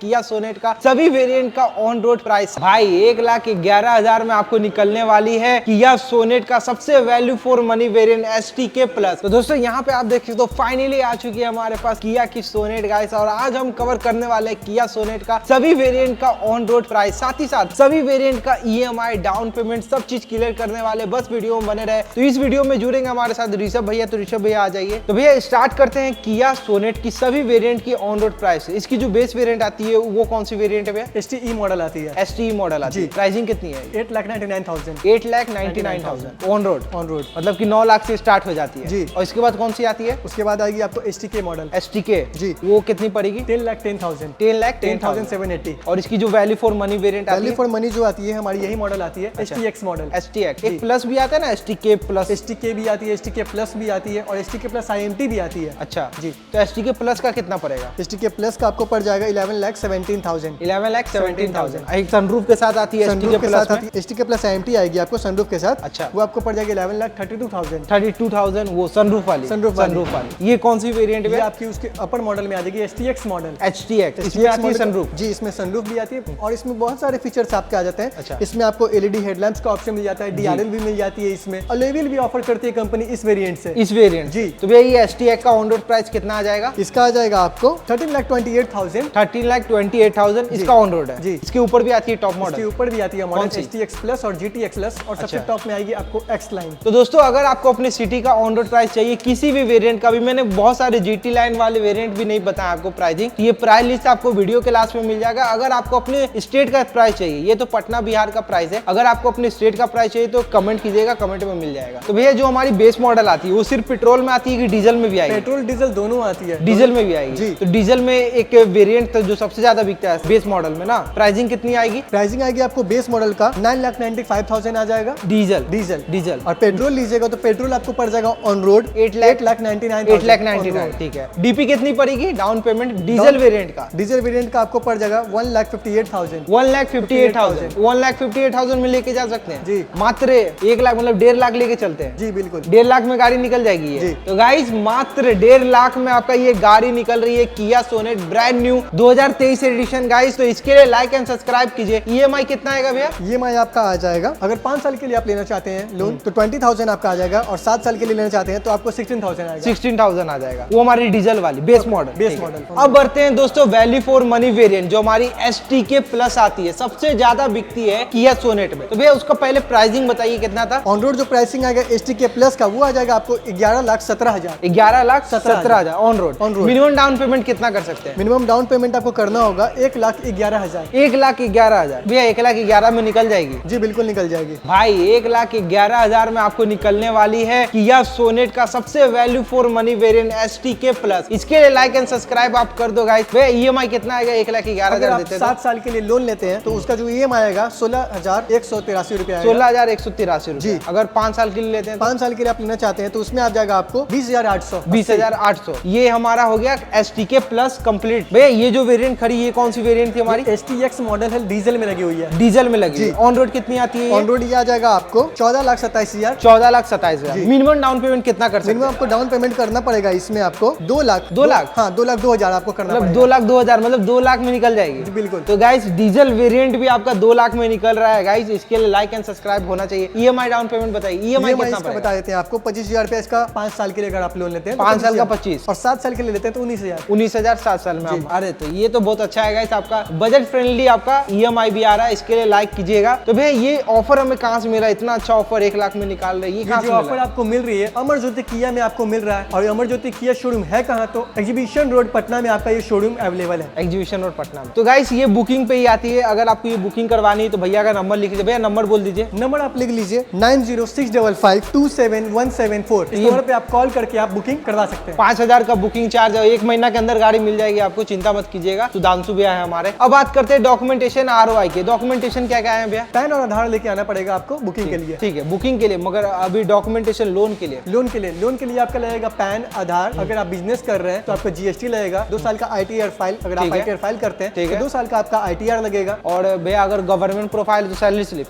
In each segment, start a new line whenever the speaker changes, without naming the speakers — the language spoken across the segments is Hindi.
किया सोनेट का सभी वेरिएंट का ऑन रोड प्राइस। भाई 1,11,000 में आपको निकलने वाली है किया सोनेट का सबसे value for money variant STK plus. तो दोस्तों यहाँ पे आप देख सकते हो फाइनली आ चुकी है हमारे पास किया की सोनेट गाइस, और आज हम कवर करने वाले हैं किया सोनेट का सभी वेरिएंट का ऑन रोड प्राइस, साथ ही साथ सभी वेरिएंट का EMI डाउन पेमेंट सब चीज क्लियर करने वाले। बस वीडियो में बने रहे। तो इस वीडियो में जुड़ेंगे हमारे साथ ऋषभ भैया, तो ऋषभ भैया आ जाइए। तो भैया स्टार्ट करते हैं किया सोनेट की सभी वेरिएंट की ऑन रोड प्राइस। इसकी जो बेस वेरिएंट आती है वो कौन सी वेरिएंट है भैया?
STE मॉडल आती है।
STE मॉडल आती है। प्राइसिंग कितनी है?
8,99,000।
8,99,000 ऑन रोड।
ऑन रोड
मतलब कि 9 लाख से स्टार्ट हो जाती है
जी।
और इसके बाद कौन सी आती है?
उसके बाद आएगी आपको STK मॉडल।
STK
जी,
वो कितनी पड़ेगी?
10,10,000।
10,10,780। और इसकी जो वैल्यू फॉर मनी वेरिएंट आती है?
वैल्यू फॉर मनी जो आती है हमारी यही मॉडल आती है, STX मॉडल।
STX एक प्लस भी आता है ना, STK प्लस।
STK भी आती है, STK प्लस भी आती है और STK प्लस IMT भी आती है।
अच्छा
जी।
तो STK प्लस का कितना पड़ेगा?
STK प्लस का आपको पड़ जाएगा 11,17,000।
11,17,000। एक सनरूफ के साथ आती है STK प्लस में।
STK प्लस IMT आएगी आपको सनरूफ के साथ।
अच्छा,
वो आपको पड़ जाएगी 11,32,000।
32,000 वो सनरूफ वाली।
सनरूफ
वाली। ये कौन सी वेरिएंट है?
आपकी उसके अपर मॉडल में आ जाएगी STX मॉडल।
STX इसमें आती है सनरूफ।
जी, इसमें सनरूफ भी आती है और इसमें बहुत सारे फीचर्स आपके आ जाते हैं।
अच्छा।
इसमें आपको LED हेडलैम्प्स का ऑप्शन मिल जाता है, DRL भी मिल जाती है इसमें, अलॉय भी ऑफर करती है कंपनी इस वेरिएंट से।
इस वेरिएंट
जी।
तो भैया ये STX का ऑन रोड प्राइस कितना आ जाएगा?
इसका आ जाएगा आपको 13,28,000।
13,28,000 इसका ऑन रोड है
जी।
इसके ऊपर भी आती है टॉप मॉडल।
इसके ऊपर भी आती है मॉडल
सी?
STX प्लस और GTX प्लस और सबसे
अच्छा।
टॉप में आएगी आपको X लाइन।
तो दोस्तों अगर आपको अपनी सिटी का ऑन रोड प्राइस चाहिए किसी भी वेरिएंट का, भी मैंने बहुत सारे GT लाइन वाले वेरिएंट भी नहीं बताया आपको प्राइसिंग, तो ये प्राइस लिस्ट आपको वीडियो के लास्ट में मिल जाएगा। अगर आपको अपने स्टेट का प्राइस चाहिए, ये तो पटना बिहार का प्राइस है, अगर आपको अपने स्टेट का प्राइस चाहिए तो कमेंट कीजिएगा, कमेंट में मिल जाएगा। तो भैया जो हमारी बेस मॉडल आती है वो सिर्फ पेट्रोल में आती है कि डीजल में भी आएगी?
पेट्रोल डीजल दोनों आती है।
डीजल में भी आएगी
जी।
तो डीजल में एक वेरिएंट जो सबसे ज्यादा बिकता है बेस मॉडल में ना, प्राइसिंग कितनी आएगी?
प्राइसिंग आएगी आपको बेस मॉडल का 9,95,000 आ जाएगा
डीजल।
डीजल
डीजल
और पेट्रोल लीजिएगा तो पेट्रोल आपको पड़ जाएगा ऑन रोड 8,99,000।
ठीक है। डीपी कितनी पड़ेगी डाउन पेमेंट डीजल वेरिएंट का?
डीजल वेरिएंट का आपको पड़ जाएगा 1,58,000।
1,58,000 1,58,000 में लेके जा सकते हैं
जी।
मात्र 1 लाख मतलब 1.5 लाख लेके चलते हैं।
जी बिल्कुल,
1.5 लाख में गाड़ी निकल जाएगी ये। तो गाइस मात्र 1.5 लाख में आपका ये गाड़ी निकल रही है किया Sonet brand new 2023 edition guys. तो इसके लिए लाइक एंड सब्सक्राइब कीजिए। EMI कितना आएगा भैया?
EMI आपका आ जाएगा अगर 5 साल के लिए आप लेना चाहते हैं लोन तो 20,000 आपका आ जाएगा और 7 साल के लिए लेना चाहते हैं तो आपको 16,000 आएगा।
16,000 आ जाएगा। वो हमारी डीजल वाली बेस मॉडल।
Base model.
अब बढ़ते हैं दोस्तों वैल्यू फॉर मनी वेरिएंट जो हमारी STK प्लस आती है, सबसे ज्यादा बिकती है किया सोनेट में। तो भैया उसका पहले प्राइसिंग बताइए कितना था?
ऑन रोड जो प्राइसिंग आएगा STK प्लस का वो आ जाएगा आपको 11,17,000।
11,17,000 on road. Minimum down payment कितना कर सकते हैं?
मिनिमम डाउन पेमेंट आपको करना होगा 1,11,000।
1,11,000 भैया 1,11,000 में निकल जाएगी?
जी बिल्कुल निकल जाएगी
भाई 1,11,000 में आपको निकलने वाली है किया सोनेट का सबसे value for money variant STK plus. इसके लिए लाइक एंड सब्सक्राइब आप कर दो गाइस। भैया EMI कितना आएगा? 1,11,000 देते हैं
7 साल के लिए लोन लेते हैं तो उसका जो EMI आएगा 16,183 रुपया आएगा।
16,183
जी।
अगर 5 साल के लिए लेते हैं
5 साल के लिए आप लेना चाहते हैं तो उसमें आ जाएगा आपको 20,800।
20,800 ये हमारा हो गया STK प्लस कंप्लीट। भैया ये जो वेरिएंट खड़ी ये कौन सी वेरिएंट थी हमारी?
STX मॉडल है, डीजल में लगी हुई है।
डीजल में लगी। ऑन रोड कितनी आती है?
ऑन रोड ये आ जाएगा आपको 14,27,000।
14,27,000। मिनिमम डाउन पेमेंट कितना कर सकते हैं?
मिनिमम आपको डाउन पेमेंट करना पड़ेगा इसमें आपको 2 लाख।
2 लाख?
हाँ 2,02,000 आपको करना
मतलब
पड़ेगा।
2,02,000 मतलब 2 लाख में निकल जाएगी।
बिल्कुल।
तो गाइस डीजल वेरिएंट भी आपका 2 लाख में निकल रहा है गाइस। इसके लिए लाइक एंड सब्सक्राइब होना चाहिए। EMI डाउन पेमेंट बताइए। EMI कितना
इसका बता देते हैं आपको 25,000 रुपया इसका 5 साल के लिए अगर आप लोन लेते हैं
5 साल का 25
और 7 साल के लिए लेते हैं तो 19,000।
19,000 7 साल में आप। अरे तो ये तो बहुत अच्छा है गाइस, आपका बजट फ्रेंडली आपका EMI भी आ रहा है। इसके लिए लाइक कीजिएगा। तो भैया ये ऑफर हमें कहाँ से मिला? इतना अच्छा ऑफर 1 लाख में निकाल रही है,
जो ऑफर आपको मिल रही है अमर ज्योति किया में आपको मिल रहा है। और अमर ज्योति किया शोरूम है कहाँ? तो एग्जीबिशन रोड पटना में आपका ये शोरूम अवेलेबल है।
एग्जीबिशन रोड पटना में। तो गाइस ये बुकिंग पे ही आती है। अगर आपको ये बुकिंग करवानी है तो भैया का नंबर लिख लीजिए। भैया नंबर बोल दीजिए।
नंबर आप लिख लीजिए 9065527174। इस नंबर पे आप कॉल करके आप बुकिंग करवा सकते हैं।
5,000 का बुकिंग चार्ज है। 1 महीना के अंदर गाड़ी मिल जाएगी आपको, चिंता मत कीजिएगा। सुधांशु भैया है हमारे। अब बात करते हैं डॉक्यूमेंटेशन ROI के। डॉक्यूमेंटेशन क्या क्या है भैया?
पैन और आधार लेके आना पड़ेगा आपको बुकिंग के लिए।
ठीक है बुकिंग के लिए, मगर अभी डॉक्यूमेंटेशन लोन के लिए
लोन के लिए आपका लगेगा पैन आधार। अगर आप बिजनेस कर रहे हैं तो आपको GST लगेगा। 2 साल का ITR फाइल, अगर आप ITR फाइल करते हैं तो 2 साल का आपका ITR लगेगा।
और भैया अगर गवर्नमेंट प्रोफाइल तो सैलरी स्लिप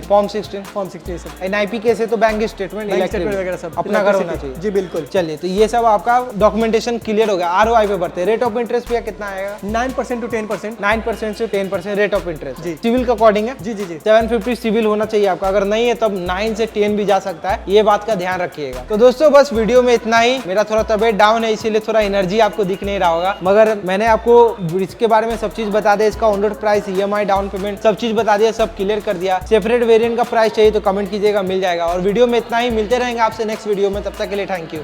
फॉर्म 16 NIP के से तो बैंक स्टेटमेंट
वगैरह सब
अपना घर होना चाहिए।
जी बिल्कुल।
चलिए तो ये सब आपका डॉक्यूमेंटेशन क्लियर हो गया। ROI पे बढ़ते हैं। रेट ऑफ इंटरेस्ट भैया कितना आएगा?
9% to 10%।
9% से 10% रेट ऑफ इंटरेस्ट
जी।
सिविल के अकॉर्डिंग है।
जी जी जी।
750 सिविल होना चाहिए आपका, अगर नहीं है तब 9 से 10 भी जा सकता है, ये बात का ध्यान रखिएगा। तो दोस्तों बस वीडियो में इतना ही। मेरा थोड़ा तबियत डाउन है इसीलिए थोड़ा एनर्जी आपको दिख नहीं रहा होगा, मगर मैंने आपको इसके बारे में सब चीज बता दिया, इसका on road price, EMI, down payment सब चीज बता दिया, सब क्लियर कर दिया। सेपरेट वेरिएंट का प्राइस चाहिए तो कमेंट कीजिएगा, मिल जाएगा। और वीडियो में इतना ही, मिलते रहेंगे आपसे नेक्स्ट वीडियो में, तब तक के लिए थैंक यू।